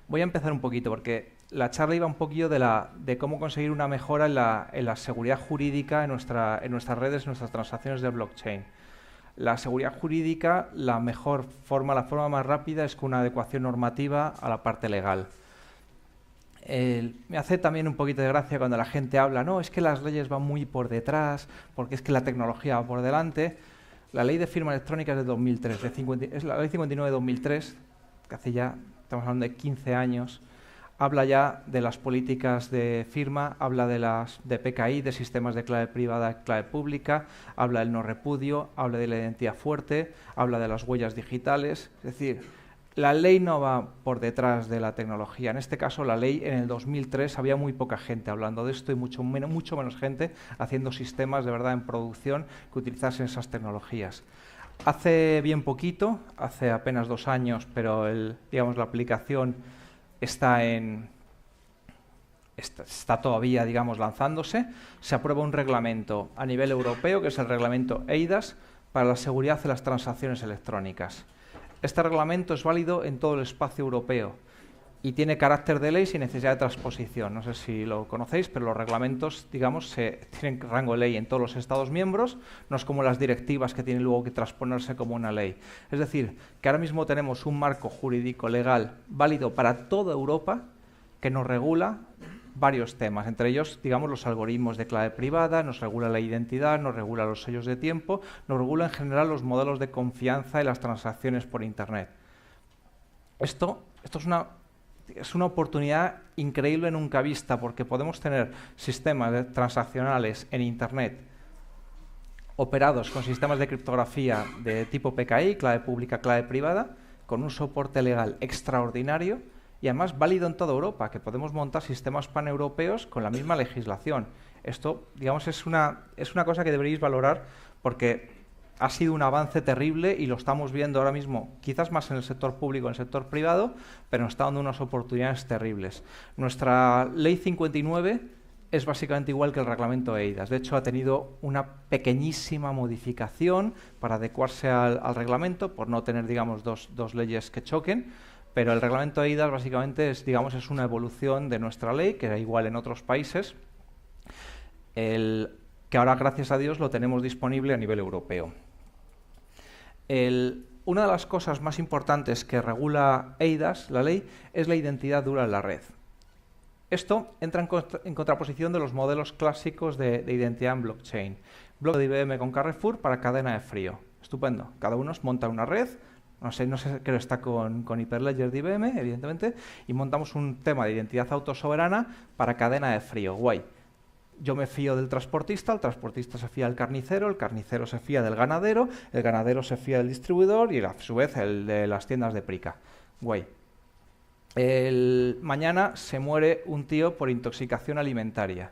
Voy a empezar un poquito porque la charla iba un poquillo de cómo conseguir una mejora en la seguridad jurídica en nuestras redes, en nuestras transacciones de blockchain. La seguridad jurídica, la mejor forma, la forma más rápida es con una adecuación normativa a la parte legal. Me hace también un poquito de gracia cuando la gente habla, no, es que las leyes van muy por detrás, porque es que la tecnología va por delante. La ley de firma electrónica es de 2003, es la ley 59 de 2003, que hace ya, estamos hablando de 15 años, habla ya de las políticas de firma, habla de PKI, de sistemas de clave privada, clave pública, habla del no repudio, habla de la identidad fuerte, habla de las huellas digitales, es decir, la ley no va por detrás de la tecnología. En este caso, la ley en el 2003 había muy poca gente hablando de esto y mucho menos gente haciendo sistemas de verdad en producción que utilizasen esas tecnologías. Hace bien poquito, hace apenas 2 años, pero digamos, la aplicación está todavía, digamos, lanzándose, se aprueba un reglamento a nivel europeo, que es el reglamento eIDAS, para la seguridad de las transacciones electrónicas. Este reglamento es válido en todo el espacio europeo y tiene carácter de ley sin necesidad de transposición. No sé si lo conocéis, pero los reglamentos, digamos, tienen rango de ley en todos los Estados miembros, no es como las directivas que tienen luego que transponerse como una ley. Es decir, que ahora mismo tenemos un marco jurídico legal válido para toda Europa que nos regula varios temas, entre ellos, digamos, los algoritmos de clave privada, nos regula la identidad, nos regula los sellos de tiempo, nos regula en general los modelos de confianza y las transacciones por Internet. Esto es una oportunidad increíble nunca vista porque podemos tener sistemas transaccionales en Internet operados con sistemas de criptografía de tipo PKI, clave pública, clave privada, con un soporte legal extraordinario y además válido en toda Europa, que podemos montar sistemas paneuropeos con la misma legislación. Esto, digamos, es una cosa que deberíais valorar porque ha sido un avance terrible y lo estamos viendo ahora mismo, quizás más en el sector público, en el sector privado, pero nos está dando unas oportunidades terribles. Nuestra ley 59 es básicamente igual que el reglamento eIDAS. De hecho, ha tenido una pequeñísima modificación para adecuarse al reglamento, por no tener, digamos, dos leyes que choquen. Pero el reglamento eIDAS básicamente es una evolución de nuestra ley, que era igual en otros países, que ahora, gracias a Dios, lo tenemos disponible a nivel europeo. Una de las cosas más importantes que regula eIDAS, la ley, es la identidad dura en la red. Esto entra en contraposición de los modelos clásicos de identidad en blockchain. Bloque de IBM con Carrefour para cadena de frío. Estupendo. Cada uno monta una red. No sé, creo que está con Hyperledger de IBM, evidentemente, y montamos un tema de identidad autosoberana para cadena de frío. Guay. Yo me fío del transportista, el transportista se fía del carnicero, el carnicero se fía del ganadero, el ganadero se fía del distribuidor y a su vez el de las tiendas de Prica. Guay. Mañana se muere un tío por intoxicación alimentaria.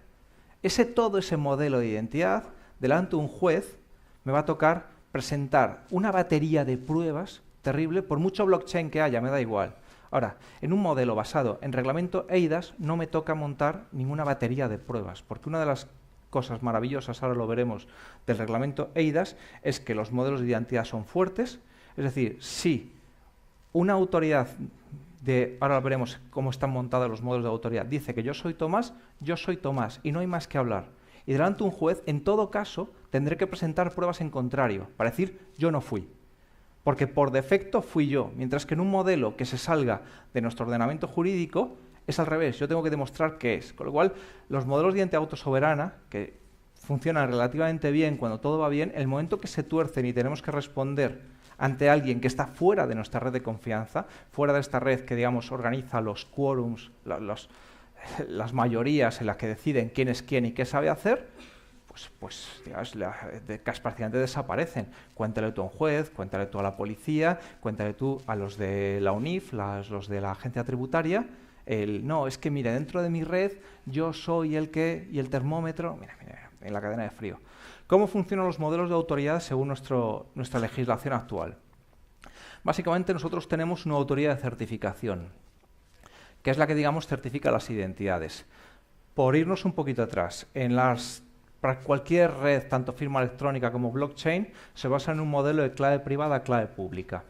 Todo ese modelo de identidad, delante de un juez, me va a tocar presentar una batería de pruebas terrible, por mucho blockchain que haya, me da igual. Ahora, en un modelo basado en reglamento eIDAS no me toca montar ninguna batería de pruebas, porque una de las cosas maravillosas, ahora lo veremos, del reglamento eIDAS es que los modelos de identidad son fuertes, es decir, si una autoridad ahora veremos cómo están montados los modelos de autoridad, dice que yo soy Tomás y no hay más que hablar. Y delante de un juez, en todo caso, tendré que presentar pruebas en contrario, para decir yo no fui. Porque por defecto fui yo, mientras que en un modelo que se salga de nuestro ordenamiento jurídico es al revés, yo tengo que demostrar que es. Con lo cual, los modelos de identidad autosoberana, que funcionan relativamente bien cuando todo va bien, el momento que se tuercen y tenemos que responder ante alguien que está fuera de nuestra red de confianza, fuera de esta red que, digamos, organiza los quórums, las mayorías en las que deciden quién es quién y qué sabe hacer, pues digamos, prácticamente desaparecen. Cuéntale tú a un juez, cuéntale tú a la policía, cuéntale tú a los de la UNIF, los de la agencia tributaria. No, es que mire, dentro de mi red yo soy el que, y el termómetro, mira, en la cadena de frío. ¿Cómo funcionan los modelos de autoridad según nuestra legislación actual? Básicamente nosotros tenemos una autoridad de certificación, que es la que, digamos, certifica las identidades. Por irnos un poquito atrás, para cualquier red, tanto firma electrónica como blockchain, se basa en un modelo de clave privada a clave pública.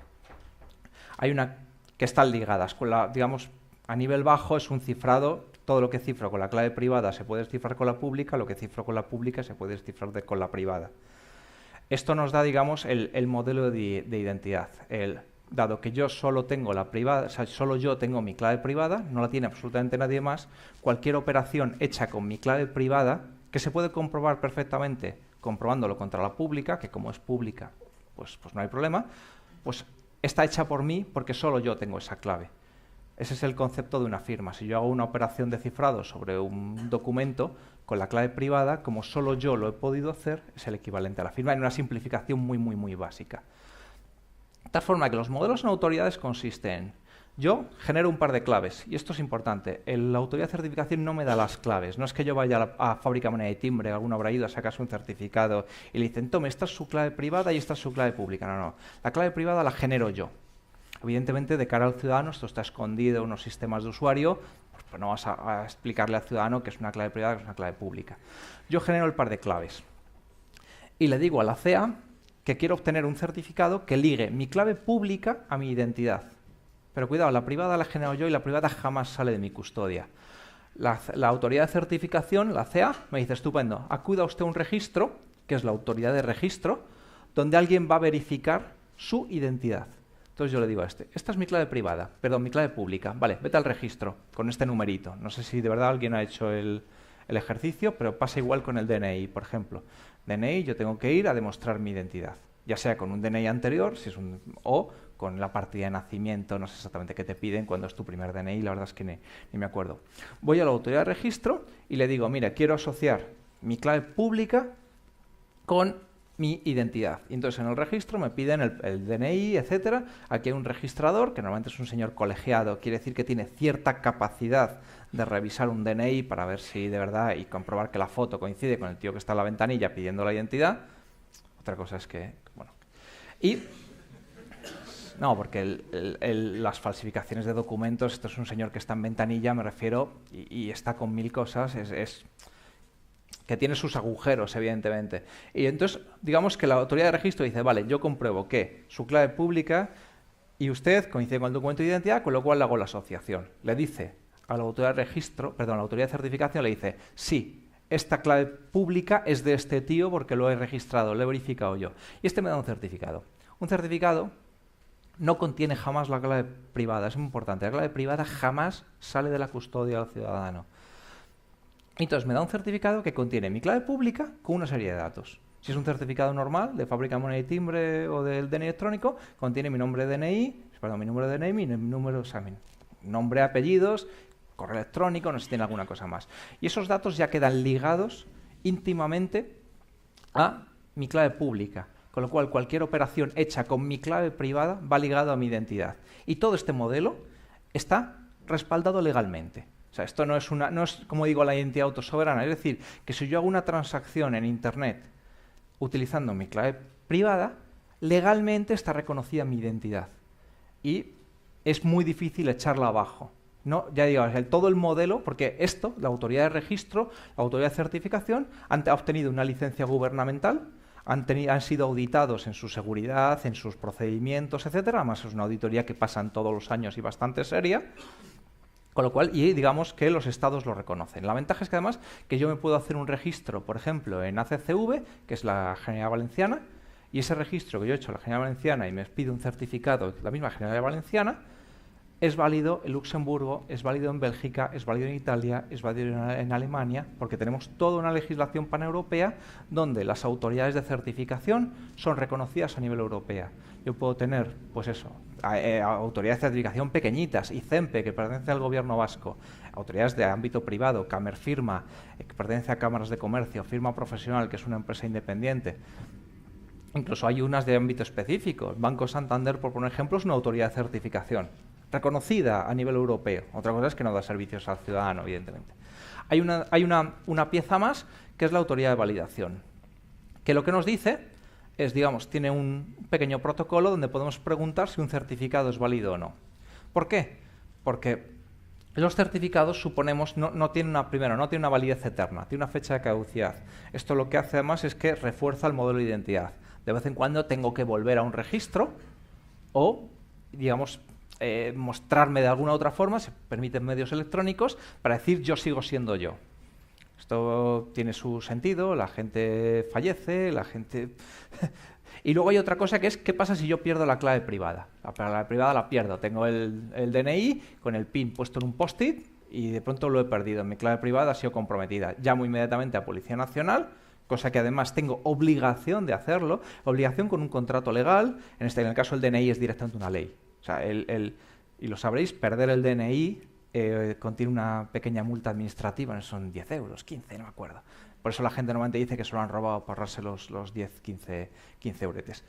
Hay una que están ligadas, digamos, A nivel bajo es un cifrado, todo lo que cifro con la clave privada se puede descifrar con la pública, lo que cifro con la pública se puede descifrar con la privada. Esto nos da, digamos, el modelo de identidad. Dado que yo solo tengo la privada, o sea, solo yo tengo mi clave privada, no la tiene absolutamente nadie más, cualquier operación hecha con mi clave privada, que se puede comprobar perfectamente comprobándolo contra la pública, que como es pública, pues no hay problema, pues está hecha por mí porque solo yo tengo esa clave. Ese es el concepto de una firma. Si yo hago una operación de cifrado sobre un documento con la clave privada, como solo yo lo he podido hacer, es el equivalente a la firma en una simplificación muy básica. De tal forma que los modelos en autoridades consisten en: yo genero un par de claves, y esto es importante. La autoridad de certificación no me da las claves. No es que yo vaya a Fábrica Moneda y Timbre, alguno habrá ido a sacarse un certificado y le dicen, tome, esta es su clave privada y esta es su clave pública. No. La clave privada la genero yo. Evidentemente, de cara al ciudadano, esto está escondido en unos sistemas de usuario, pues no vas a explicarle al ciudadano que es una clave privada, que es una clave pública. Yo genero el par de claves y le digo a la CEA que quiero obtener un certificado que ligue mi clave pública a mi identidad. Pero cuidado, la privada la genero yo y la privada jamás sale de mi custodia. La autoridad de certificación, la CEA, me dice, estupendo, acuda usted a un registro, que es la autoridad de registro, donde alguien va a verificar su identidad. Entonces yo le digo a esta es mi clave privada, perdón, mi clave pública. Vale, vete al registro con este numerito. No sé si de verdad alguien ha hecho el ejercicio, pero pasa igual con el DNI, por ejemplo. DNI, yo tengo que ir a demostrar mi identidad, ya sea con un DNI anterior, o con la partida de nacimiento, no sé exactamente qué te piden cuando es tu primer DNI, la verdad es que ni me acuerdo. Voy a la autoridad de registro y le digo, mira, quiero asociar mi clave pública con mi identidad. Y entonces en el registro me piden el DNI, etcétera. Aquí hay un registrador, que normalmente es un señor colegiado, quiere decir que tiene cierta capacidad de revisar un DNI para ver si de verdad y comprobar que la foto coincide con el tío que está en la ventanilla pidiendo la identidad. Otra cosa es que, bueno. Y no, porque las falsificaciones de documentos, esto es un señor que está en ventanilla, me refiero, y está con mil cosas, que tiene sus agujeros, evidentemente. Y entonces, digamos que la autoridad de registro dice, vale, yo compruebo que su clave pública y usted coincide con el documento de identidad, con lo cual le hago la asociación. Le dice a la autoridad de registro, perdón, a la autoridad de certificación, le dice, sí, esta clave pública es de este tío porque lo he registrado, lo he verificado yo. Y este me da un certificado. Un certificado no contiene jamás la clave privada, es muy importante. La clave privada jamás sale de la custodia del ciudadano. Entonces me da un certificado que contiene mi clave pública con una serie de datos. Si es un certificado normal de Fábrica Moneda y Timbre o del DNI electrónico, contiene mi nombre de DNI, perdón, mi número de DNI, mi número, o sea, mi nombre, apellidos, correo electrónico, no sé si tiene alguna cosa más. Y esos datos ya quedan ligados íntimamente a mi clave pública, con lo cual cualquier operación hecha con mi clave privada va ligado a mi identidad. Y todo este modelo está respaldado legalmente. O sea, esto no es, como digo, la identidad autosoberana. Es decir, que si yo hago una transacción en Internet utilizando mi clave privada, legalmente está reconocida mi identidad. Y es muy difícil echarla abajo. No, ya digo, todo el modelo, porque esto, la autoridad de registro, la autoridad de certificación, han obtenido una licencia gubernamental, han sido auditados en su seguridad, en sus procedimientos, etcétera. Además, es una auditoría que pasan todos los años y bastante seria. Con lo cual, y digamos que los estados lo reconocen. La ventaja es que además que yo me puedo hacer un registro, por ejemplo, en ACCV, que es la Generalidad Valenciana, y ese registro que yo he hecho en la Generalidad Valenciana y me pide un certificado de la misma Generalidad Valenciana, es válido en Luxemburgo, es válido en Bélgica, es válido en Italia, es válido en Alemania, porque tenemos toda una legislación paneuropea donde las autoridades de certificación son reconocidas a nivel europeo. Yo puedo tener, pues eso, autoridades de certificación pequeñitas, ICEMPE, que pertenece al gobierno vasco, autoridades de ámbito privado, Camerfirma, que pertenece a cámaras de comercio, Firma Profesional, que es una empresa independiente. Incluso hay unas de ámbito específico. Banco Santander, por poner ejemplo, es una autoridad de certificación reconocida a nivel europeo. Otra cosa es que no da servicios al ciudadano, evidentemente. Hay una pieza más, que es la autoridad de validación, que lo que nos dice es, digamos, tiene un pequeño protocolo donde podemos preguntar si un certificado es válido o no. ¿Por qué? Porque los certificados, suponemos, no tienen una validez eterna, tiene una fecha de caducidad. Esto lo que hace además es que refuerza el modelo de identidad. De vez en cuando tengo que volver a un registro o, digamos, mostrarme de alguna otra forma, se permiten medios electrónicos para decir yo sigo siendo yo. Esto tiene su sentido, la gente fallece, la gente... Y luego hay otra cosa que es, ¿qué pasa si yo pierdo la clave privada? La clave privada la pierdo, tengo el DNI con el PIN puesto en un post-it y de pronto lo he perdido, mi clave privada ha sido comprometida. Llamo inmediatamente a Policía Nacional, cosa que además tengo obligación de hacerlo, obligación con un contrato legal, en el caso del DNI es directamente una ley. O sea, y lo sabréis, perder el DNI contiene una pequeña multa administrativa, son 10 euros, 15, no me acuerdo. Por eso la gente normalmente dice que se lo han robado para ahorrarse los 10, 15 euretes.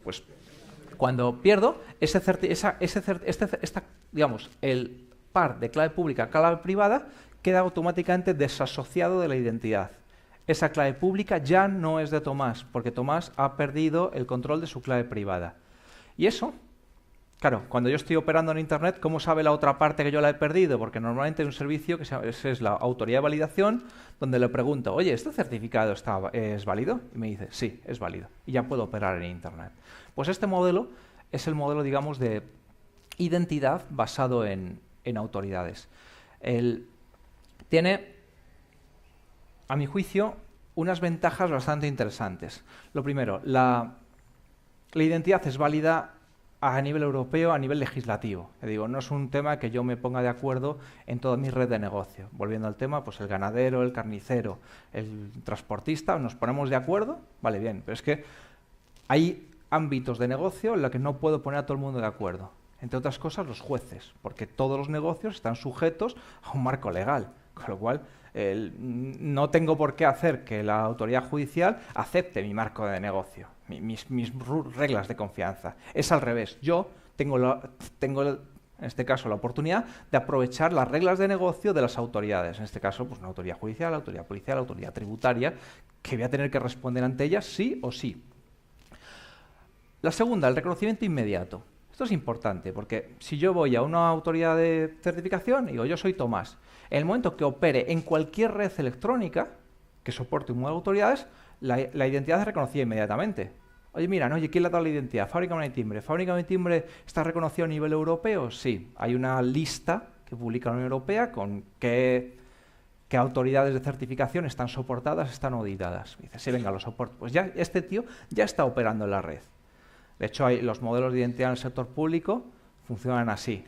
Pues cuando pierdo, digamos, el par de clave pública, clave privada, queda automáticamente desasociado de la identidad. Esa clave pública ya no es de Tomás, porque Tomás ha perdido el control de su clave privada. Y eso, claro, cuando yo estoy operando en Internet, ¿cómo sabe la otra parte que yo la he perdido? Porque normalmente hay un servicio que es la autoridad de validación, donde le pregunto, oye, ¿este certificado es válido? Y me dice, sí, es válido. Y ya puedo operar en Internet. Pues este modelo es el modelo, digamos, de identidad basado en autoridades. Tiene, a mi juicio, unas ventajas bastante interesantes. Lo primero, la identidad es válida a nivel europeo, a nivel legislativo. Digo, no es un tema que yo me ponga de acuerdo en toda mi red de negocio. Volviendo al tema, pues el ganadero, el carnicero, el transportista, nos ponemos de acuerdo, vale, bien, pero es que hay ámbitos de negocio en los que no puedo poner a todo el mundo de acuerdo. Entre otras cosas, los jueces, porque todos los negocios están sujetos a un marco legal, con lo cual no tengo por qué hacer que la autoridad judicial acepte mi marco de negocio, mis reglas de confianza. Es al revés. Yo tengo, en este caso, la oportunidad de aprovechar las reglas de negocio de las autoridades. En este caso, pues una autoridad judicial, autoridad policial, autoridad tributaria, que voy a tener que responder ante ellas sí o sí. La segunda, el reconocimiento inmediato. Esto es importante porque si yo voy a una autoridad de certificación y digo, yo soy Tomás, en el momento que opere en cualquier red electrónica que soporte un modelo de autoridades, la identidad es reconocida inmediatamente. Oye, mira, ¿no? Oye, ¿quién le ha dado la identidad? Fábrica de timbre. ¿Fábrica de timbre está reconocido a nivel europeo? Sí. Hay una lista que publica la Unión Europea con qué autoridades de certificación están soportadas, están auditadas. Y dice, sí, venga, lo soporto. Pues ya este tío ya está operando en la red. De hecho, los modelos de identidad en el sector público funcionan así.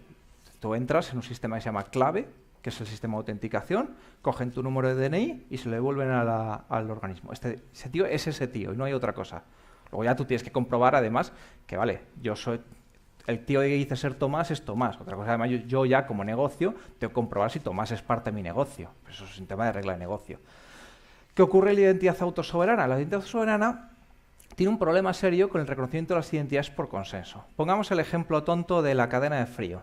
Tú entras en un sistema que se llama clave, que es el sistema de autenticación, cogen tu número de DNI y se lo devuelven al organismo. Ese tío es ese tío y no hay otra cosa. Luego ya tú tienes que comprobar, además, que vale, yo soy el tío que dice ser Tomás es Tomás. Otra cosa, además, yo ya como negocio tengo que comprobar si Tomás es parte de mi negocio. Eso es un tema de regla de negocio. ¿Qué ocurre en la identidad autosoberana? La identidad autosoberana tiene un problema serio con el reconocimiento de las identidades por consenso. Pongamos el ejemplo tonto de la cadena de frío.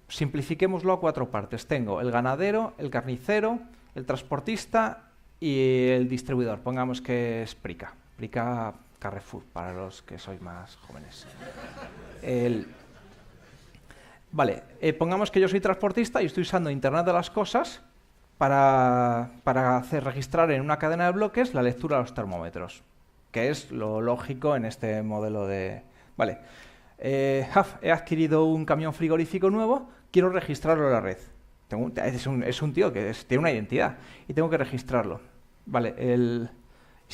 Simplifiquémoslo a 4 partes. Tengo el ganadero, el carnicero, el transportista y el distribuidor. Pongamos que es Prica. Prica Carrefour, para los que sois más jóvenes. Vale, pongamos que yo soy transportista y estoy usando Internet de las Cosas para registrar en una cadena de bloques la lectura de los termómetros, que es lo lógico en este modelo de... Vale, he adquirido un camión frigorífico nuevo, quiero registrarlo en la red. Es un tío que tiene una identidad y tengo que registrarlo. Vale,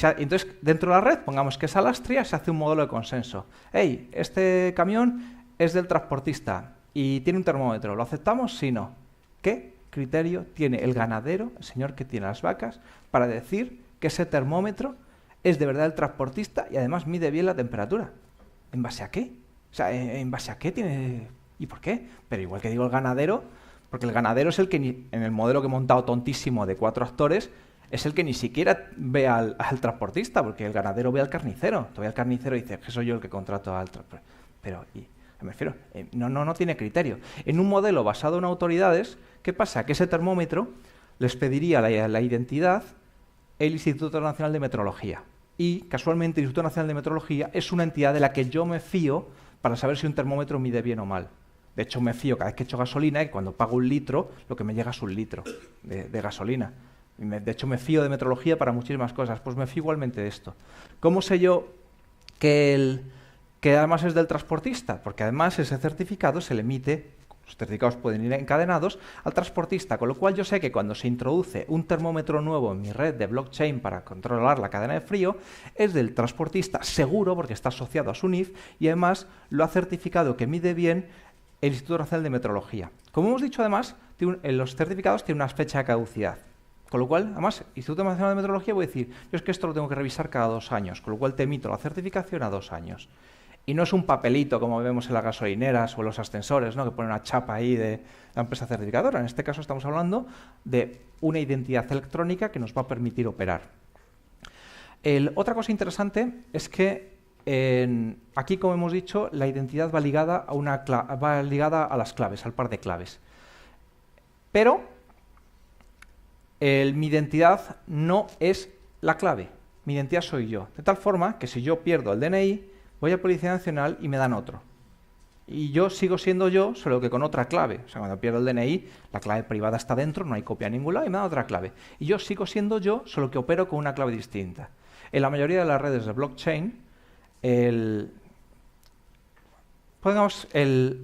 entonces, dentro de la red, pongamos que es Alastria, se hace un modelo de consenso. Hey, este camión es del transportista y tiene un termómetro, ¿lo aceptamos? Sí, no. ¿Qué criterio tiene el ganadero, el señor que tiene las vacas, para decir que ese termómetro es de verdad el transportista y además mide bien la temperatura? ¿En base a qué? O sea, ¿en base a qué tiene...? ¿Y por qué? Pero igual que digo el ganadero, porque el ganadero es el que, en el modelo que he montado tontísimo de 4 actores, es el que ni siquiera ve al transportista, porque el ganadero ve al carnicero. Tú ve al carnicero y dices que soy yo el que contrato al transportista. Pero, me refiero, no tiene criterio. En un modelo basado en autoridades, ¿qué pasa? Que ese termómetro les pediría la identidad el Instituto Nacional de Metrología. Y, casualmente, el Instituto Nacional de Metrología es una entidad de la que yo me fío para saber si un termómetro mide bien o mal. De hecho, me fío cada vez que echo gasolina y cuando pago 1 litro, lo que me llega es 1 litro de gasolina. De hecho, me fío de metrología para muchísimas cosas. Pues me fío igualmente de esto. ¿Cómo sé yo que que además es del transportista, porque además ese certificado se le emite, los certificados pueden ir encadenados al transportista, con lo cual yo sé que cuando se introduce un termómetro nuevo en mi red de blockchain para controlar la cadena de frío, es del transportista seguro, porque está asociado a su NIF, y además lo ha certificado que mide bien el Instituto Nacional de Meteorología. Como hemos dicho, además, los certificados tienen una fecha de caducidad. Con lo cual, además, Instituto Nacional de Meteorología voy a decir, yo es que esto lo tengo que revisar cada 2 años, con lo cual te emito la certificación a 2 años. Y no es un papelito como vemos en las gasolineras o en los ascensores, ¿no?, que pone una chapa ahí de la empresa certificadora. En este caso estamos hablando de una identidad electrónica que nos va a permitir operar. Otra cosa interesante es que aquí, como hemos dicho, la identidad va ligada a las claves, al par de claves. Pero mi identidad no es la clave, mi identidad soy yo. De tal forma que si yo pierdo el DNI, voy a Policía Nacional y me dan otro. Y yo sigo siendo yo, solo que con otra clave. O sea, cuando pierdo el DNI, la clave privada está dentro, no hay copia en ningún lado y me dan otra clave. Y yo sigo siendo yo, solo que opero con una clave distinta. En la mayoría de las redes de blockchain,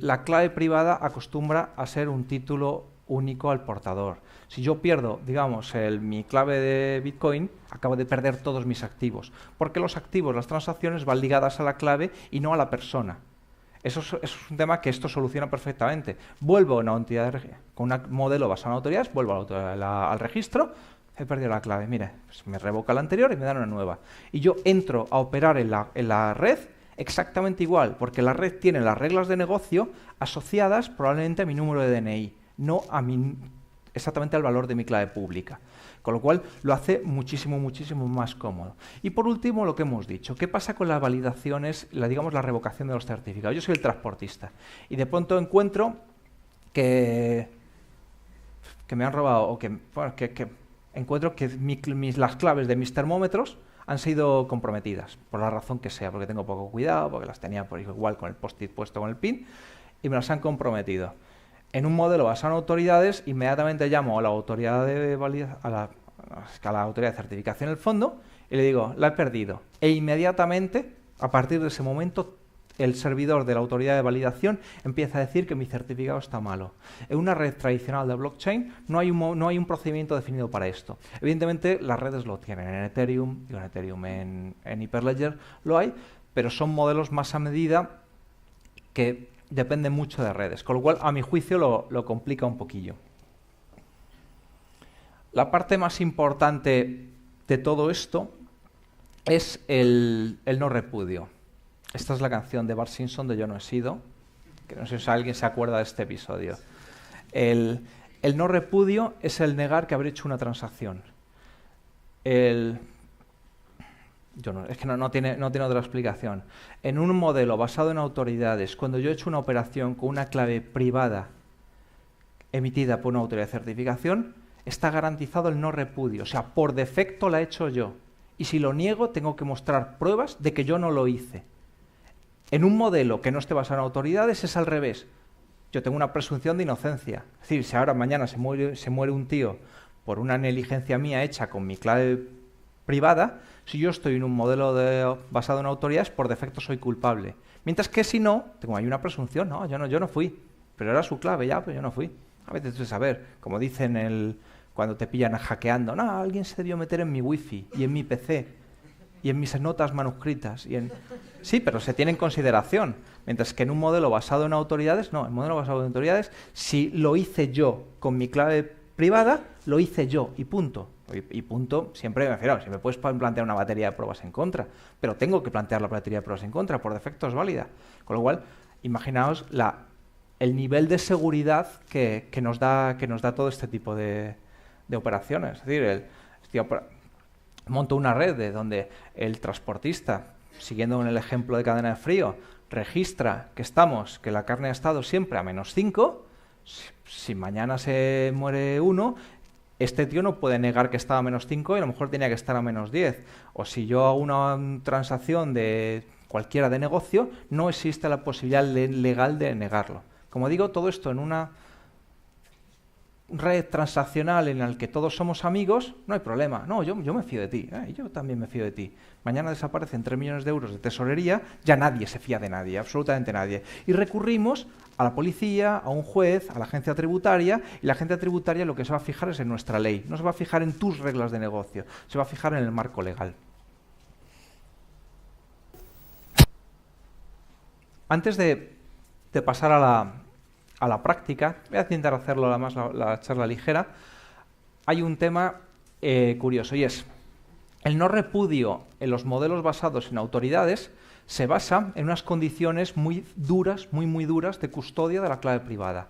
la clave privada acostumbra a ser un título único al portador. Si yo pierdo, digamos, mi clave de Bitcoin, acabo de perder todos mis activos, porque los activos, las transacciones van ligadas a la clave y no a la persona. Eso es un tema que esto soluciona perfectamente. Vuelvo a una entidad con un modelo basado en autoridades, vuelvo al registro, he perdido la clave, mire, pues me revoca la anterior y me dan una nueva. Y yo entro a operar en la red exactamente igual, porque la red tiene las reglas de negocio asociadas probablemente a mi número de DNI, no exactamente al valor de mi clave pública. Con lo cual lo hace muchísimo, muchísimo más cómodo. Y por último, lo que hemos dicho, ¿qué pasa con las validaciones, digamos la revocación de los certificados? Yo soy el transportista y de pronto encuentro que me han robado, o que encuentro que las claves de mis termómetros han sido comprometidas, por la razón que sea, porque tengo poco cuidado, porque las tenía por igual con el post-it puesto con el PIN, y me las han comprometido. En un modelo basado en autoridades, inmediatamente llamo a la autoridad de la autoridad de certificación del fondo y le digo, la he perdido. E inmediatamente, a partir de ese momento, el servidor de la autoridad de validación empieza a decir que mi certificado está malo. En una red tradicional de blockchain no hay un procedimiento definido para esto. Evidentemente, las redes lo tienen. En Ethereum, en Hyperledger lo hay, pero son modelos más a medida que depende mucho de redes, con lo cual a mi juicio lo complica un poquillo. La parte más importante de todo esto es el no repudio. Esta es la canción de Bart Simpson de Yo no he sido, que no sé si alguien se acuerda de este episodio. El no repudio es el negar que haber hecho una transacción. Es que no tiene otra explicación. En un modelo basado en autoridades, cuando yo he hecho una operación con una clave privada emitida por una autoridad de certificación, está garantizado el no repudio. O sea, por defecto la he hecho yo. Y si lo niego, tengo que mostrar pruebas de que yo no lo hice. En un modelo que no esté basado en autoridades es al revés. Yo tengo una presunción de inocencia. Es decir, si ahora mañana se muere un tío por una negligencia mía hecha con mi clave privada, si yo estoy en un modelo basado en autoridades, por defecto soy culpable. Mientras que si no, tengo ahí una presunción, no, yo no fui. Pero era su clave ya, pero yo no fui. A veces es saber, como dicen cuando te pillan hackeando, no, alguien se debió meter en mi wifi y en mi PC y en mis notas manuscritas. Sí, pero se tiene en consideración. Mientras que en un modelo basado en autoridades, no, en modelo basado en autoridades, si lo hice yo con mi clave privada, lo hice yo y punto. Y punto, siempre me refiero, siempre puedes plantear una batería de pruebas en contra, pero tengo que plantear la batería de pruebas en contra, por defecto es válida. Con lo cual, imaginaos el nivel de seguridad que nos da todo este tipo de operaciones. Es decir, monto una red donde el transportista, siguiendo con el ejemplo de cadena de frío, registra que la carne ha estado siempre a -5, si mañana se muere uno, este tío no puede negar que estaba a -5 y a lo mejor tenía que estar a -10. O si yo hago una transacción de cualquiera de negocio, no existe la posibilidad legal de negarlo. Como digo, todo esto en una red transaccional en la que todos somos amigos, no hay problema. No, yo me fío de ti, yo también me fío de ti. Mañana desaparecen 3 millones de euros de tesorería, ya nadie se fía de nadie, absolutamente nadie. Y recurrimos a la policía, a un juez, a la agencia tributaria, y la agencia tributaria lo que se va a fijar es en nuestra ley, no se va a fijar en tus reglas de negocio, se va a fijar en el marco legal. Antes de pasar a la práctica, voy a intentar hacerlo además la charla ligera, hay un tema curioso y es el no repudio en los modelos basados en autoridades se basa en unas condiciones muy duras, muy duras de custodia de la clave privada.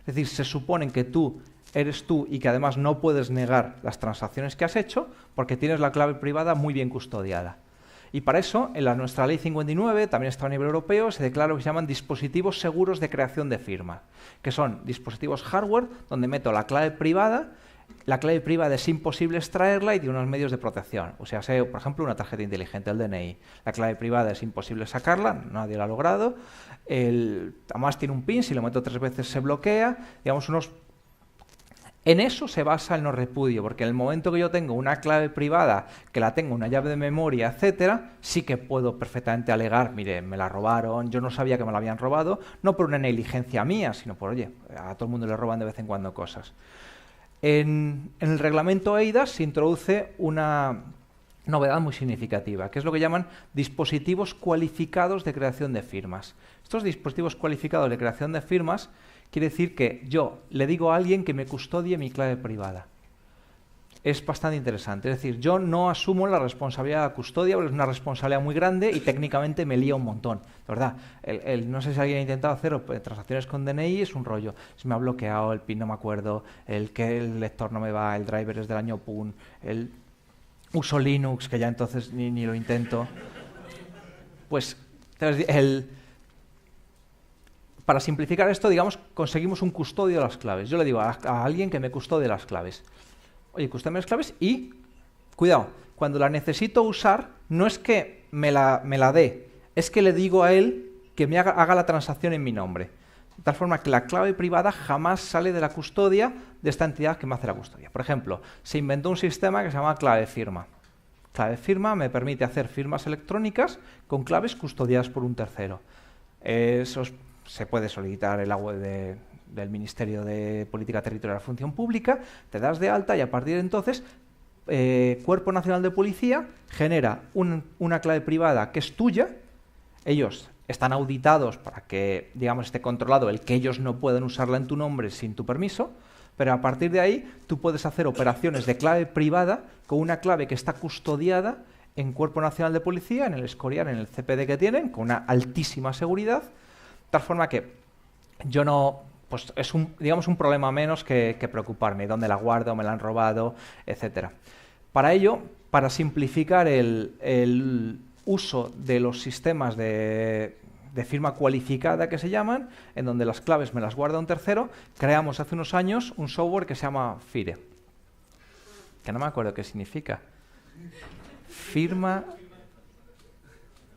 Es decir, se supone que tú eres tú y que además no puedes negar las transacciones que has hecho porque tienes la clave privada muy bien custodiada. Y para eso, en nuestra ley 59, también está a nivel europeo, se declara lo que se llaman dispositivos seguros de creación de firma, que son dispositivos hardware donde meto la clave privada es imposible extraerla y tiene unos medios de protección. O sea, por ejemplo, una tarjeta inteligente, el DNI. La clave privada es imposible sacarla, nadie lo ha logrado. Además tiene un PIN, si lo meto 3 veces se bloquea. Digamos, en eso se basa el no repudio, porque en el momento que yo tengo una clave privada, que la tengo una llave de memoria, etcétera, sí que puedo perfectamente alegar, mire, me la robaron, yo no sabía que me la habían robado, no por una negligencia mía, sino por, oye, a todo el mundo le roban de vez en cuando cosas. En el reglamento eIDAS se introduce una novedad muy significativa, que es lo que llaman dispositivos cualificados de creación de firmas. Estos dispositivos cualificados de creación de firmas quiere decir que yo le digo a alguien que me custodie mi clave privada. Es bastante interesante. Es decir, yo no asumo la responsabilidad de la custodia, porque es una responsabilidad muy grande y técnicamente me lía un montón. De verdad, no sé si alguien ha intentado hacer transacciones con DNI, es un rollo. Se me ha bloqueado, el PIN no me acuerdo, que el lector no me va, el driver es del año PUN, uso Linux, que ya entonces ni lo intento. Pues para simplificar esto, digamos, conseguimos un custodio de las claves. Yo le digo a alguien que me custodie las claves. Oye, custódiame las claves y, cuidado, cuando la necesito usar, no es que me la dé, es que le digo a él que me haga la transacción en mi nombre. De tal forma que la clave privada jamás sale de la custodia de esta entidad que me hace la custodia. Por ejemplo, se inventó un sistema que se llama clave firma. Clave firma me permite hacer firmas electrónicas con claves custodiadas por un tercero. Eso se puede solicitar en la web del Ministerio de Política Territorial y Función Pública, te das de alta y a partir de entonces Cuerpo Nacional de Policía genera una clave privada que es tuya, ellos están auditados para que, digamos, esté controlado el que ellos no pueden usarla en tu nombre sin tu permiso, pero a partir de ahí tú puedes hacer operaciones de clave privada con una clave que está custodiada en Cuerpo Nacional de Policía, en el Escorial, en el CPD que tienen, con una altísima seguridad, de tal forma que yo no, pues es digamos un problema menos que preocuparme, dónde la guardo, me la han robado, etcétera. Para ello, para simplificar el uso de los sistemas de firma cualificada que se llaman, en donde las claves me las guarda un tercero, creamos hace unos años un software que se llama FIRE, que no me acuerdo qué significa. Firma,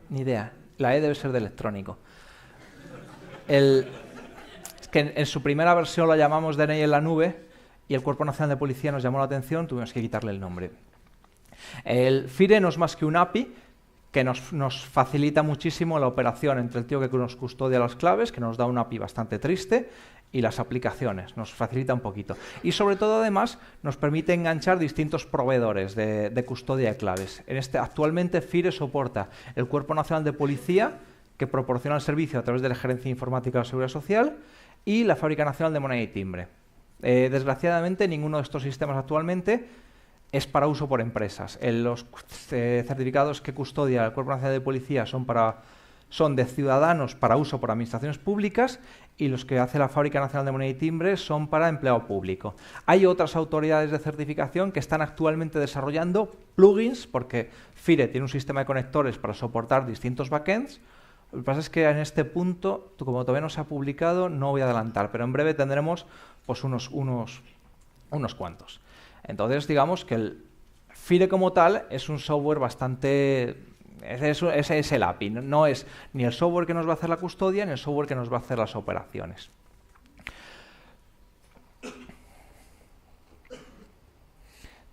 ni idea, la E debe ser de electrónico. Es que en su primera versión la llamamos DNI en la nube y el Cuerpo Nacional de Policía nos llamó la atención, tuvimos que quitarle el nombre. El FIRE no es más que un API que nos facilita muchísimo la operación entre el tío que nos custodia las claves, que nos da un API bastante triste, y las aplicaciones, nos facilita un poquito. Y sobre todo, además, nos permite enganchar distintos proveedores de custodia de claves. Actualmente FIRE soporta el Cuerpo Nacional de Policía, que proporciona el servicio a través de la Gerencia Informática de la Seguridad Social, y la Fábrica Nacional de Moneda y Timbre. Desgraciadamente, ninguno de estos sistemas actualmente es para uso por empresas. Los certificados que custodia el Cuerpo Nacional de Policía son de ciudadanos para uso por administraciones públicas y los que hace la Fábrica Nacional de Moneda y Timbre son para empleado público. Hay otras autoridades de certificación que están actualmente desarrollando plugins, porque FIRE tiene un sistema de conectores para soportar distintos backends. Lo que pasa es que en este punto, como todavía no se ha publicado, no voy a adelantar, pero en breve tendremos pues, unos cuantos. Entonces, digamos que el FIRE como tal es un software bastante... Ese es el API, no es ni el software que nos va a hacer la custodia ni el software que nos va a hacer las operaciones.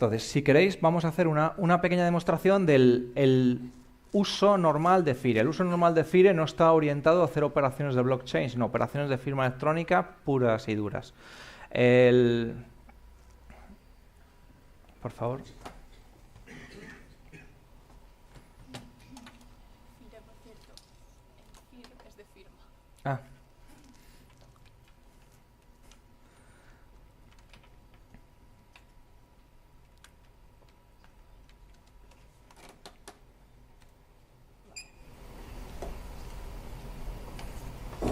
Entonces, si queréis, vamos a hacer una pequeña demostración del uso normal de FIRE. El uso normal de FIRE no está orientado a hacer operaciones de blockchain, sino operaciones de firma electrónica puras y duras. Por favor. Mira, por cierto, el FIR es de firma. Ah.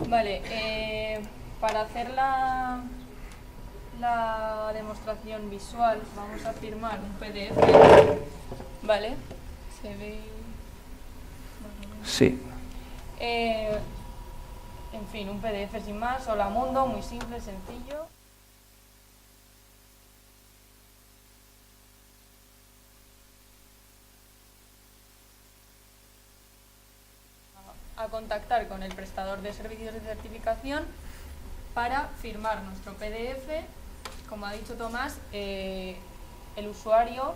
Vale, para hacer la demostración visual vamos a firmar un PDF, ¿vale? ¿Se ve? Sí. En fin, un PDF sin más, hola mundo, muy simple, sencillo. A contactar con el prestador de servicios de certificación para firmar nuestro PDF. Como ha dicho Tomás, el usuario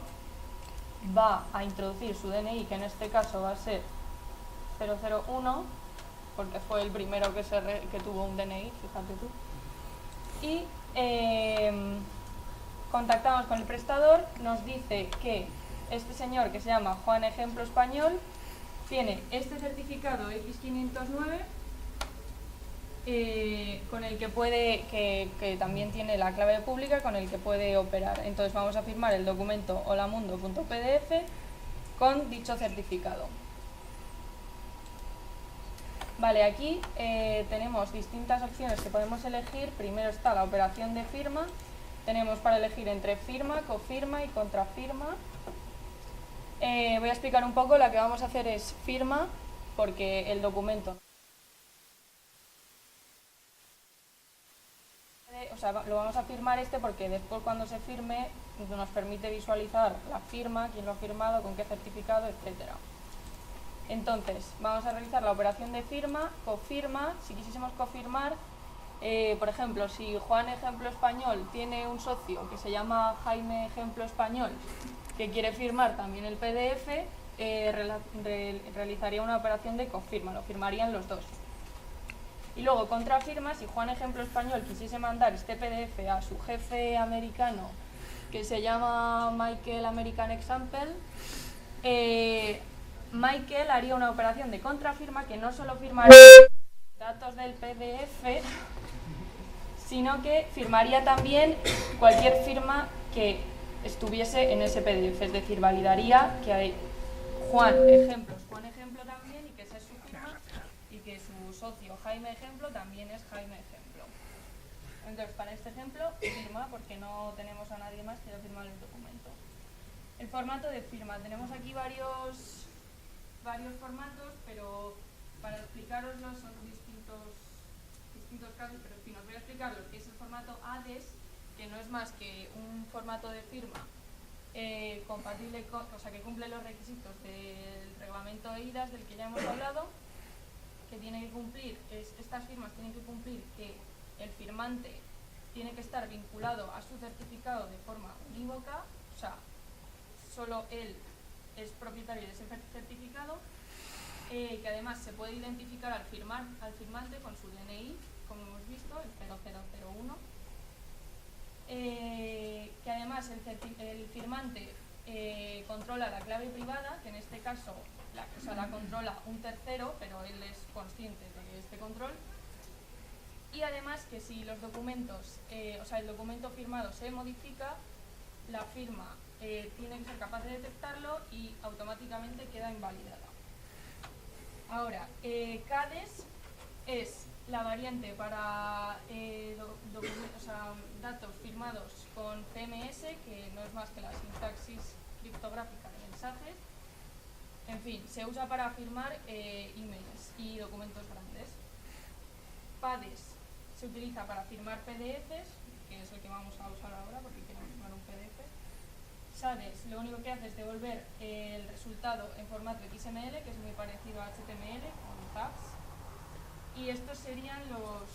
va a introducir su DNI, que en este caso va a ser 001, porque fue el primero que tuvo un DNI, fíjate tú. Y contactamos con el prestador, nos dice que este señor, que se llama Juan Ejemplo Español, tiene este certificado X509 con el que puede, que también tiene la clave pública con el que puede operar. Entonces vamos a firmar el documento holamundo.pdf con dicho certificado. Vale, aquí tenemos distintas opciones que podemos elegir. Primero está la operación de firma. Tenemos para elegir entre firma, cofirma y contrafirma. Voy a explicar un poco. La que vamos a hacer es firma, porque el documento, o sea, lo vamos a firmar porque después cuando se firme nos permite visualizar la firma, quién lo ha firmado, con qué certificado, etcétera. Entonces, vamos a realizar la operación de firma, cofirma. Si quisiésemos cofirmar, por ejemplo, si Juan Ejemplo Español tiene un socio que se llama Jaime Ejemplo Español, que quiere firmar también el PDF, realizaría una operación de cofirma, lo firmarían los dos. Y luego, contrafirma, si Juan Ejemplo Español quisiese mandar este PDF a su jefe americano, que se llama Michael American Example, Michael haría una operación de contrafirma que no solo firmaría datos del PDF, sino que firmaría también cualquier firma que estuviese en ese PDF, es decir, validaría que hay Juan Ejemplo también y que esa es su firma y que su socio Jaime Ejemplo también es Jaime Ejemplo. Entonces, para este ejemplo, firma, porque no tenemos a nadie más que haya firmado el documento. El formato de firma, tenemos aquí varios formatos, pero para explicaroslo son distintos casos, pero en fin, os voy a explicar lo que es el formato ADES, que no es más que un formato de firma compatible o sea, que cumple los requisitos del reglamento EIDAS del que ya hemos hablado, que tiene que cumplir, estas firmas tienen que cumplir que el firmante tiene que estar vinculado a su certificado de forma unívoca, o sea, solo él es propietario de ese certificado, que además se puede identificar al firmante con su DNI, como hemos visto, el 0001, que además el firmante controla la clave privada, que en este caso la controla un tercero, pero él es consciente de este control, y además que si los documentos, el documento firmado se modifica, la firma tiene que ser capaz de detectarlo y automáticamente queda invalidada. Ahora, CADES es la variante para datos firmados con CMS, que no es más que la sintaxis criptográfica de mensajes. En fin, se usa para firmar emails y documentos grandes. PADES se utiliza para firmar PDFs, que es el que vamos a usar ahora porque queremos firmar un PDF. SADES lo único que hace es devolver el resultado en formato XML, que es muy parecido a HTML con tags. Y estos serían los...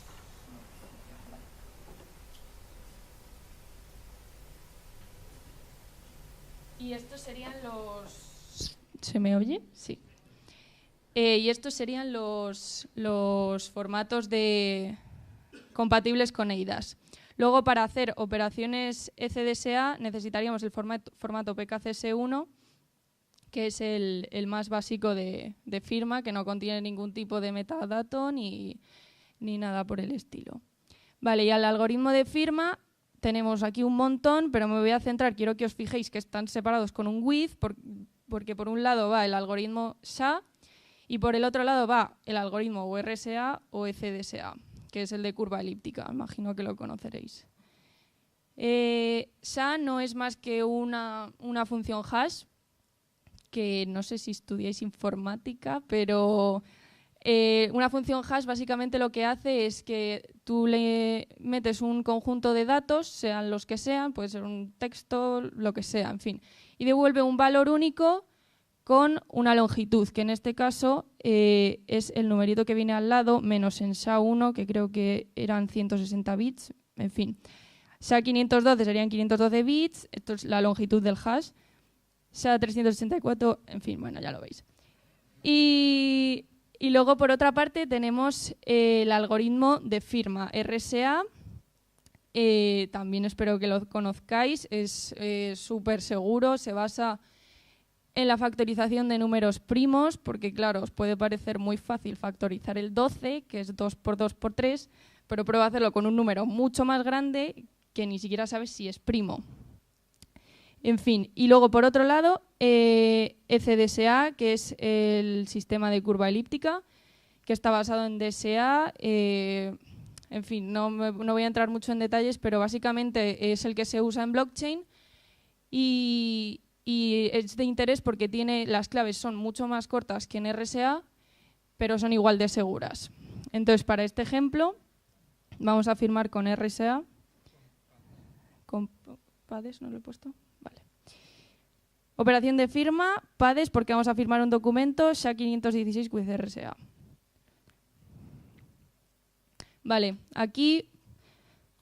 Y estos serían los... ¿Se me oye? Sí. Y estos serían los formatos compatibles con EIDAS. Luego, para hacer operaciones ECDSA necesitaríamos el formato PKCS1, que es el más básico de firma, que no contiene ningún tipo de metadato ni nada por el estilo. Vale, y al algoritmo de firma tenemos aquí un montón, pero me voy a centrar, quiero que os fijéis que están separados con un with, porque por un lado va el algoritmo SHA y por el otro lado va el algoritmo o RSA o ECDSA, que es el de curva elíptica, imagino que lo conoceréis. SHA no es más que una función hash, que no sé si estudiáis informática, pero una función hash básicamente lo que hace es que tú le metes un conjunto de datos, sean los que sean, puede ser un texto, lo que sea, en fin, y devuelve un valor único con una longitud, que en este caso es el numerito que viene al lado, menos en SHA-1, que creo que eran 160 bits, en fin. SHA-512 serían 512 bits, esto es la longitud del hash. SHA-364, en fin, bueno, ya lo veis. Y luego, por otra parte, tenemos el algoritmo de firma RSA. También espero que lo conozcáis, es súper seguro, se basa en la factorización de números primos, porque claro, os puede parecer muy fácil factorizar el 12, que es 2 por 2 por 3, pero prueba a hacerlo con un número mucho más grande que ni siquiera sabes si es primo. En fin, y luego por otro lado, ECDSA, que es el sistema de curva elíptica, que está basado en DSA. En fin, no voy a entrar mucho en detalles, pero básicamente es el que se usa en blockchain y es de interés porque las claves son mucho más cortas que en RSA, pero son igual de seguras. Entonces, para este ejemplo, vamos a firmar con RSA. ¿Con PADES no lo he puesto? Vale. Operación de firma, PADES, porque vamos a firmar un documento SHA-516 with RSA. Vale, aquí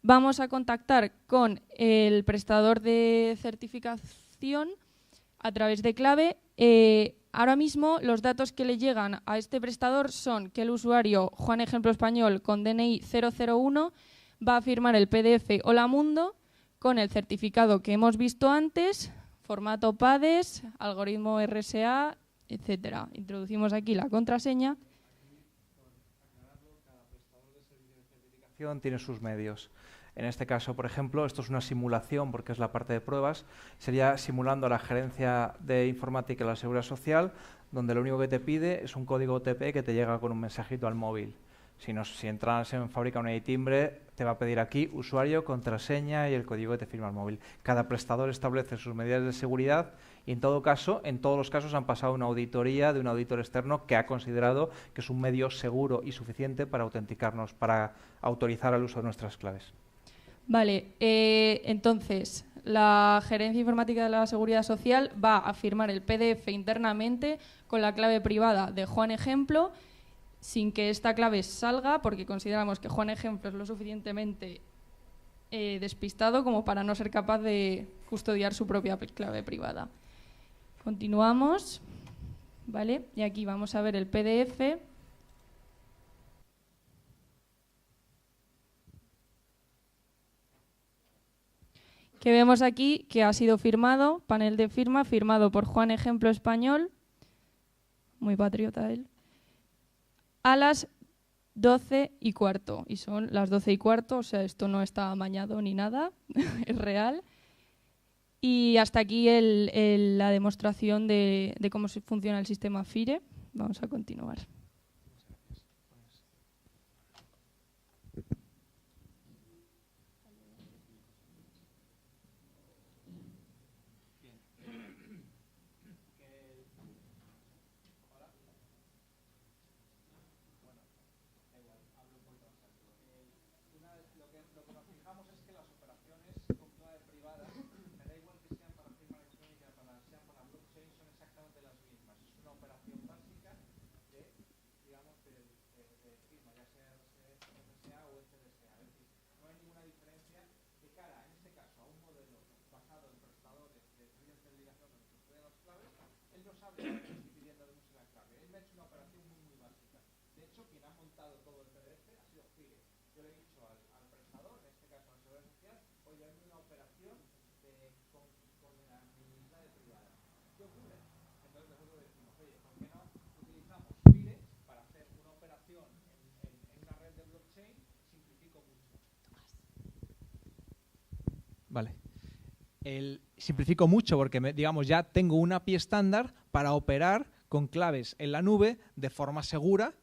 vamos a contactar con el prestador de certificación a través de clave. Ahora mismo los datos que le llegan a este prestador son que el usuario Juan Ejemplo Español con DNI 001 va a firmar el PDF Hola Mundo con el certificado que hemos visto antes, formato PADES, algoritmo RSA, etcétera. Introducimos aquí la contraseña. Tiene sus medios. En este caso, por ejemplo, esto es una simulación porque es la parte de pruebas. Sería simulando a la Gerencia de Informática y la Seguridad Social, donde lo único que te pide es un código OTP que te llega con un mensajito al móvil. Si entras en Fábrica Unidad y Timbre, te va a pedir aquí usuario, contraseña y el código que te firma el móvil. Cada prestador establece sus medidas de seguridad y en todos los casos han pasado una auditoría de un auditor externo que ha considerado que es un medio seguro y suficiente para autenticarnos, para autorizar el uso de nuestras claves. Vale, entonces la Gerencia Informática de la Seguridad Social va a firmar el PDF internamente con la clave privada de Juan Ejemplo, sin que esta clave salga, porque consideramos que Juan Ejemplo es lo suficientemente despistado como para no ser capaz de custodiar su propia clave privada. Continuamos, ¿vale? Y aquí vamos a ver el PDF. Que vemos aquí que ha sido firmado, panel de firma, firmado por Juan Ejemplo Español, muy patriota él, a las 12:15, y son las 12:15, o sea, esto no está amañado ni nada, es real. Y hasta aquí la demostración de cómo funciona el sistema FIRE. Vamos a continuar. él no sabe lo que estoy pidiendo de uso de la clave. Él me ha hecho una operación muy básica. De hecho, quien ha montado todo el PDF ha sido Fire. Yo le he dicho al prestador, en este caso a la Seguridad Social, oye, hazme una operación con la mi clave privada. ¿Qué ocurre? Entonces nosotros decimos, oye, ¿por qué no utilizamos Fire para hacer una operación en una red de blockchain? Simplifico mucho. Vale. Simplifico mucho porque, digamos, ya tengo una API estándar para operar con claves en la nube de forma segura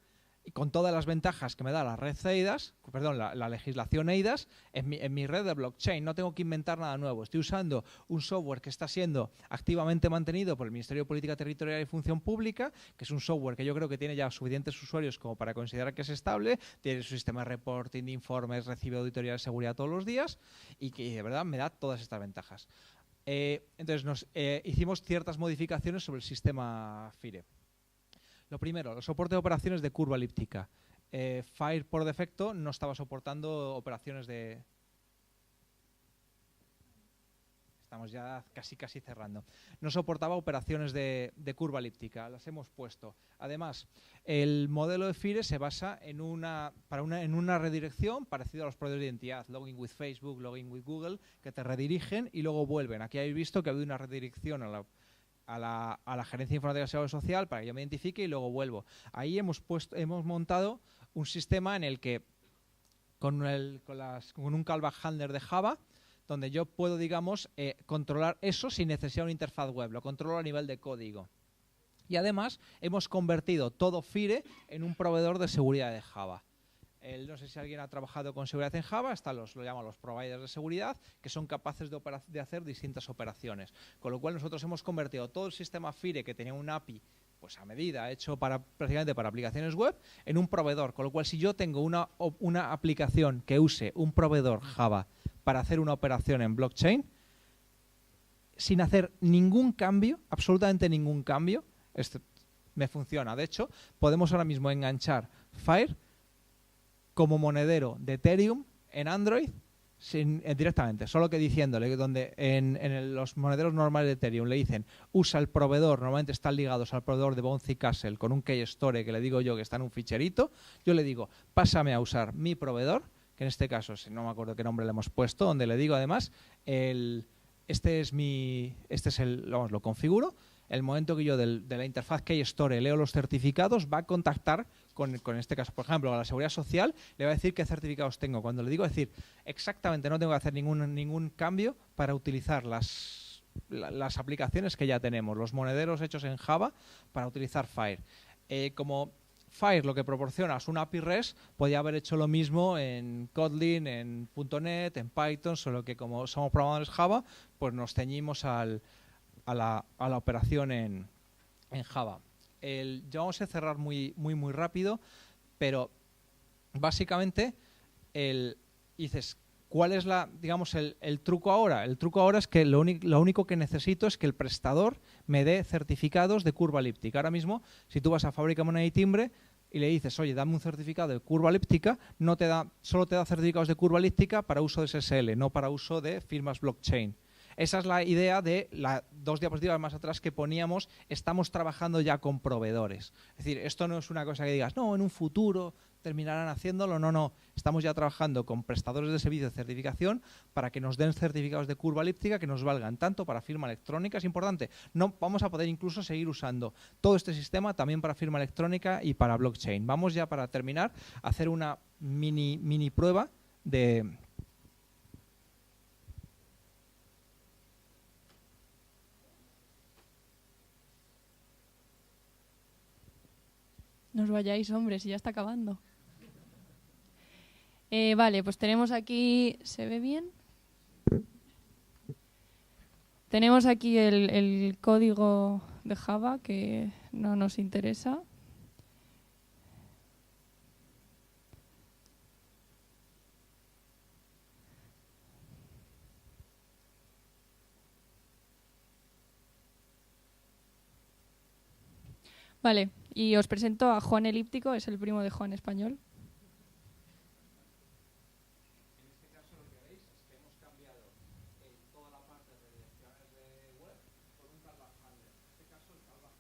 y con todas las ventajas que me da la red EIDAS, perdón, la legislación EIDAS en mi red de blockchain. No tengo que inventar nada nuevo. Estoy usando un software que está siendo activamente mantenido por el Ministerio de Política Territorial y Función Pública, que es un software que yo creo que tiene ya suficientes usuarios como para considerar que es estable, tiene su sistema de reporting, de informes, recibe auditoría de seguridad todos los días y que de verdad me da todas estas ventajas. Entonces hicimos ciertas modificaciones sobre el sistema FIRE. Lo primero, los soportes de operaciones de curva elíptica. Fire por defecto no estaba soportando operaciones de... Estamos ya casi cerrando. No soportaba operaciones de curva elíptica, las hemos puesto. Además, el modelo de FIRE se basa en una redirección parecida a los proveedores de identidad, login with Facebook, login with Google, que te redirigen y luego vuelven. Aquí habéis visto que ha habido una redirección a la Gerencia de Informática de Seguridad Social para que yo me identifique y luego vuelvo. Ahí hemos montado un sistema en el que con un callback handler de Java, donde yo puedo, digamos, controlar eso sin necesidad de una interfaz web, lo controlo a nivel de código. Y además hemos convertido todo FIRE en un proveedor de seguridad de Java. No sé si alguien ha trabajado con seguridad en Java, lo llaman los providers de seguridad, que son capaces de hacer distintas operaciones. Con lo cual nosotros hemos convertido todo el sistema FIRE, que tenía un API pues a medida, hecho prácticamente para aplicaciones web, en un proveedor. Con lo cual, si yo tengo una aplicación que use un proveedor Java para hacer una operación en blockchain, sin hacer ningún cambio, absolutamente ningún cambio, me funciona. De hecho, podemos ahora mismo enganchar Fire como monedero de Ethereum en Android directamente, solo que diciéndole donde en los monederos normales de Ethereum le dicen usa el proveedor, normalmente están ligados al proveedor de Bouncy Castle con un key store que le digo yo que está en un ficherito, yo le digo pásame a usar mi proveedor, que en este caso, no me acuerdo qué nombre le hemos puesto, donde le digo además lo configuro. El momento que yo de la interfaz Key Store leo los certificados, va a contactar con este caso, por ejemplo, a la Seguridad Social, le va a decir qué certificados tengo. Cuando le digo decir exactamente, no tengo que hacer ningún cambio para utilizar las aplicaciones que ya tenemos, los monederos hechos en Java para utilizar Fire. Como Fire lo que proporciona es un API REST, podía haber hecho lo mismo en Kotlin, en .NET, en Python, solo que como somos programadores Java, pues nos ceñimos a la operación en Java. Ya vamos a cerrar muy rápido, pero básicamente dices, ¿cuál es el truco ahora? El truco ahora es que lo único que necesito es que el prestador me dé certificados de curva elíptica. Ahora mismo, si tú vas a Fábrica Moneda y Timbre y le dices, oye, dame un certificado de curva elíptica, solo te da certificados de curva elíptica para uso de SSL, no para uso de firmas blockchain. Esa es la idea de las 2 diapositivas más atrás que poníamos, estamos trabajando ya con proveedores. Es decir, esto no es una cosa que digas, no, en un futuro terminarán haciéndolo, no. Estamos ya trabajando con prestadores de servicio de certificación para que nos den certificados de curva elíptica que nos valgan tanto para firma electrónica, es importante. No vamos a poder incluso seguir usando todo este sistema también para firma electrónica y para blockchain. Vamos ya para terminar a hacer una mini prueba de... No os vayáis, hombre, si ya está acabando. Vale, pues tenemos aquí... ¿Se ve bien? Tenemos aquí el código de Java que no nos interesa. Vale, y os presento a Juan Elíptico, es el primo de Juan Español. En este caso lo que veis es que hemos cambiado toda la parte de redirecciones de web por un callback handler. En este caso el callback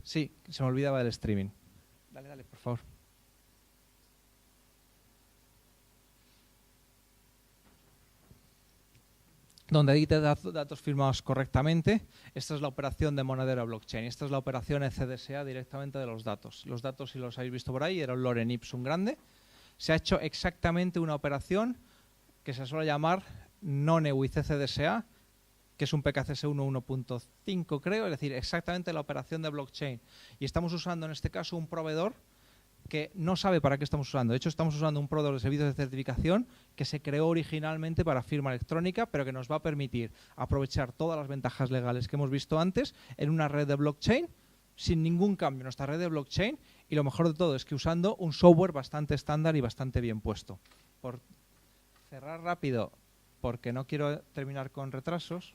Sí, se me olvidaba del streaming. Dale, por favor. Donde edite datos firmados correctamente, esta es la operación de monedero blockchain. Esta es la operación ECDSA directamente de los datos. Los datos, si los habéis visto por ahí, era un lorem ipsum grande. Se ha hecho exactamente una operación que se suele llamar None with ECDSA, que es un PKCS1 1.5 creo, es decir, exactamente la operación de blockchain. Y estamos usando en este caso un proveedor que no sabe para qué estamos usando. De hecho, estamos usando un proveedor de servicios de certificación que se creó originalmente para firma electrónica, pero que nos va a permitir aprovechar todas las ventajas legales que hemos visto antes en una red de blockchain, sin ningún cambio en nuestra red de blockchain, y lo mejor de todo es que usando un software bastante estándar y bastante bien puesto. Por cerrar rápido, porque no quiero terminar con retrasos.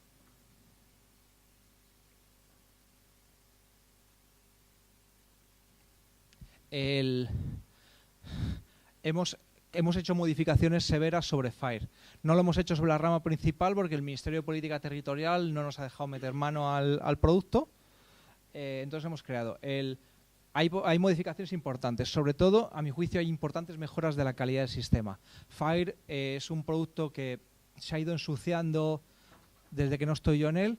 Hemos hecho modificaciones severas sobre FAIR. No lo hemos hecho sobre la rama principal porque el Ministerio de Política Territorial no nos ha dejado meter mano al producto. Entonces hemos creado hay modificaciones importantes. Sobre todo, a mi juicio, hay importantes mejoras de la calidad del sistema. FAIR es un producto que se ha ido ensuciando desde que no estoy yo en él.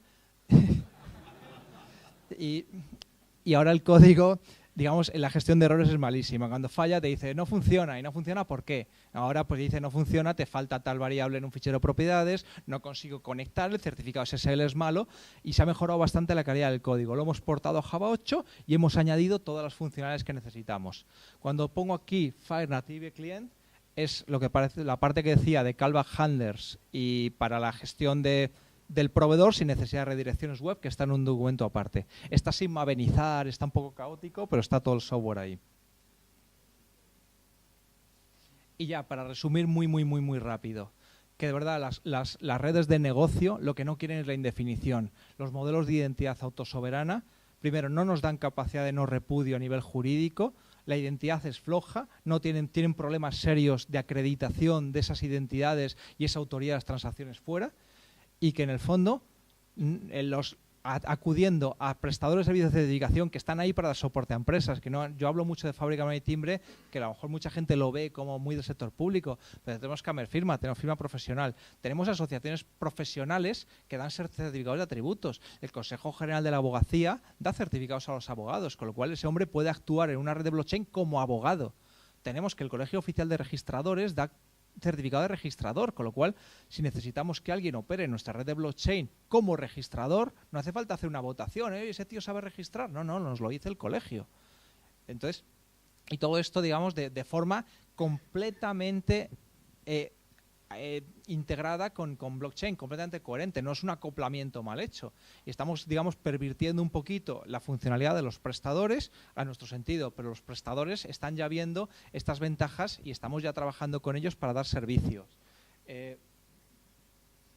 y ahora el código, digamos, en la gestión de errores es malísima. Cuando falla te dice no funciona, y no funciona ¿por qué? Ahora pues dice no funciona, te falta tal variable en un fichero de propiedades, no consigo conectar, el certificado SSL es malo, y se ha mejorado bastante la calidad del código. Lo hemos portado a Java 8 y hemos añadido todas las funcionalidades que necesitamos. Cuando pongo aquí FAIR Native Client, es lo que parece la parte que decía de callback handlers y para la gestión del proveedor sin necesidad de redirecciones web, que está en un documento aparte. Está sin mavenizar, está un poco caótico, pero está todo el software ahí. Y ya, para resumir muy rápido, que de verdad las redes de negocio lo que no quieren es la indefinición. Los modelos de identidad autosoberana, primero, no nos dan capacidad de no repudio a nivel jurídico, la identidad es floja, tienen problemas serios de acreditación de esas identidades y esa autoría de las transacciones fuera, y que en el fondo acudiendo a prestadores de servicios de certificación que están ahí para dar soporte a empresas, que no, yo hablo mucho de fábrica y timbre, que a lo mejor mucha gente lo ve como muy del sector público, pero tenemos firma, tenemos firma profesional, tenemos asociaciones profesionales que dan certificados de atributos, el Consejo General de la Abogacía da certificados a los abogados, con lo cual ese hombre puede actuar en una red de blockchain como abogado. Tenemos que el Colegio Oficial de Registradores da certificado de registrador, con lo cual si necesitamos que alguien opere en nuestra red de blockchain como registrador, no hace falta hacer una votación, ese tío sabe registrar, no, nos lo dice el colegio. Entonces, y todo esto, digamos, de forma completamente integrada con blockchain, completamente coherente, no es un acoplamiento mal hecho. Y estamos, digamos, pervirtiendo un poquito la funcionalidad de los prestadores a nuestro sentido, pero los prestadores están ya viendo estas ventajas y estamos ya trabajando con ellos para dar servicios.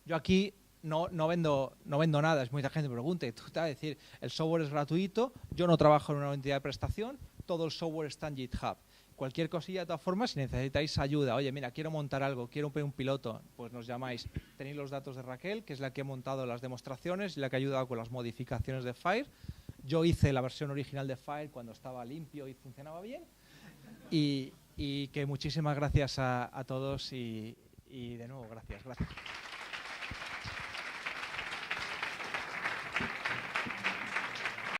Yo aquí no vendo nada, es mucha gente me pregunta, tú te vas a decir, el software es gratuito, yo no trabajo en una entidad de prestación, todo el software está en GitHub. Cualquier cosilla, de todas formas, si necesitáis ayuda, oye, mira, quiero montar algo, quiero un piloto, pues nos llamáis. Tenéis los datos de Raquel, que es la que ha montado las demostraciones y la que ha ayudado con las modificaciones de FAIR. Yo hice la versión original de FAIR cuando estaba limpio y funcionaba bien. Y que muchísimas gracias a todos y de nuevo, gracias.